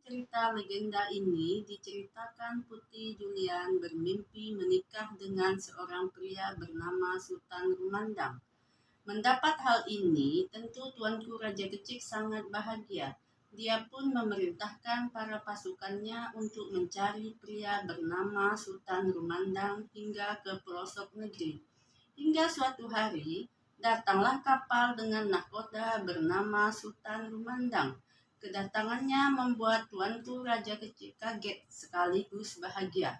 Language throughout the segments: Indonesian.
cerita legenda ini diceritakan Putri Julian bermimpi menikah dengan seorang pria bernama Sultan Rumandang. Mendapat hal ini, tentu Tuanku Raja Kecik sangat bahagia. Dia pun memerintahkan para pasukannya untuk mencari pria bernama Sultan Rumandang hingga ke pelosok negeri. Hingga suatu hari, datanglah kapal dengan nahkoda bernama Sultan Rumandang. Kedatangannya membuat Tuanku Raja Kecil kaget sekaligus bahagia.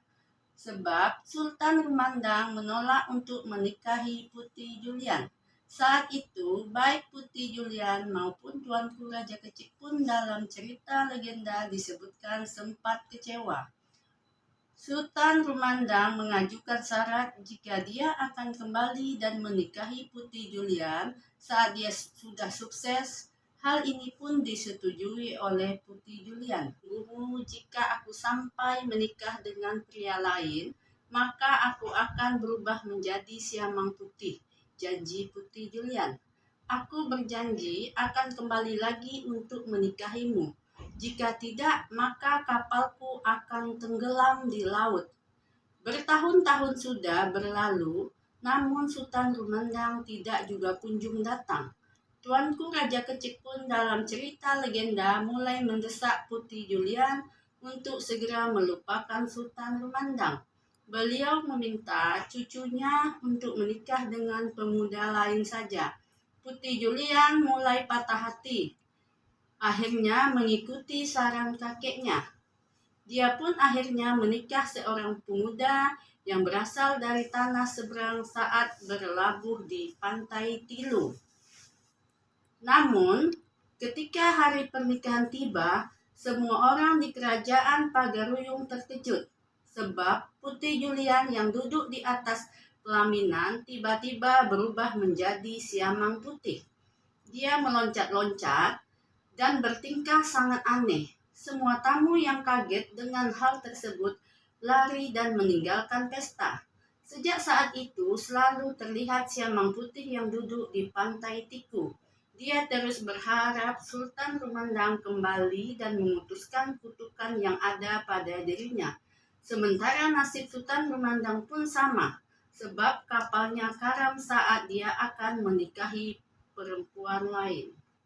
Sebab Sultan Rumandang menolak untuk menikahi Putri Julian. Saat itu, baik Putri Julian maupun Tuanku Raja Kecil pun dalam cerita legenda disebutkan sempat kecewa. Sultan Rumandang mengajukan syarat jika dia akan kembali dan menikahi Putri Julian saat dia sudah sukses. Hal ini pun disetujui oleh Putri Julian. Guru, jika aku sampai menikah dengan pria lain, maka aku akan berubah menjadi siamang putih, janji Putri Julian. Aku berjanji akan kembali lagi untuk menikahimu. Jika tidak, maka kapalku akan tenggelam di laut. Bertahun-tahun sudah berlalu, namun Sultan Rumandang tidak juga kunjung datang. Tuanku Raja Kecik pun dalam cerita legenda mulai mendesak Putri Julian untuk segera melupakan Sultan Rumandang. Beliau meminta cucunya untuk menikah dengan pemuda lain saja. Putri Julian mulai patah hati. Akhirnya mengikuti saran kakeknya. Dia pun akhirnya menikah seorang pemuda yang berasal dari tanah seberang saat berlabuh di pantai Tilu. Namun, ketika hari pernikahan tiba, semua orang di kerajaan Pagaruyung terkejut. Sebab Putri Julian yang duduk di atas pelaminan tiba-tiba berubah menjadi siamang putih. Dia meloncat-loncat dan bertingkah sangat aneh. Semua tamu yang kaget dengan hal tersebut lari dan meninggalkan pesta. Sejak saat itu selalu terlihat siamang putih yang duduk di pantai Tiku. Dia terus berharap Sultan Rumandang kembali dan memutuskan kutukan yang ada pada dirinya. Sementara nasib Sultan Rumandang pun sama, sebab kapalnya karam saat dia akan menikahi perempuan lain.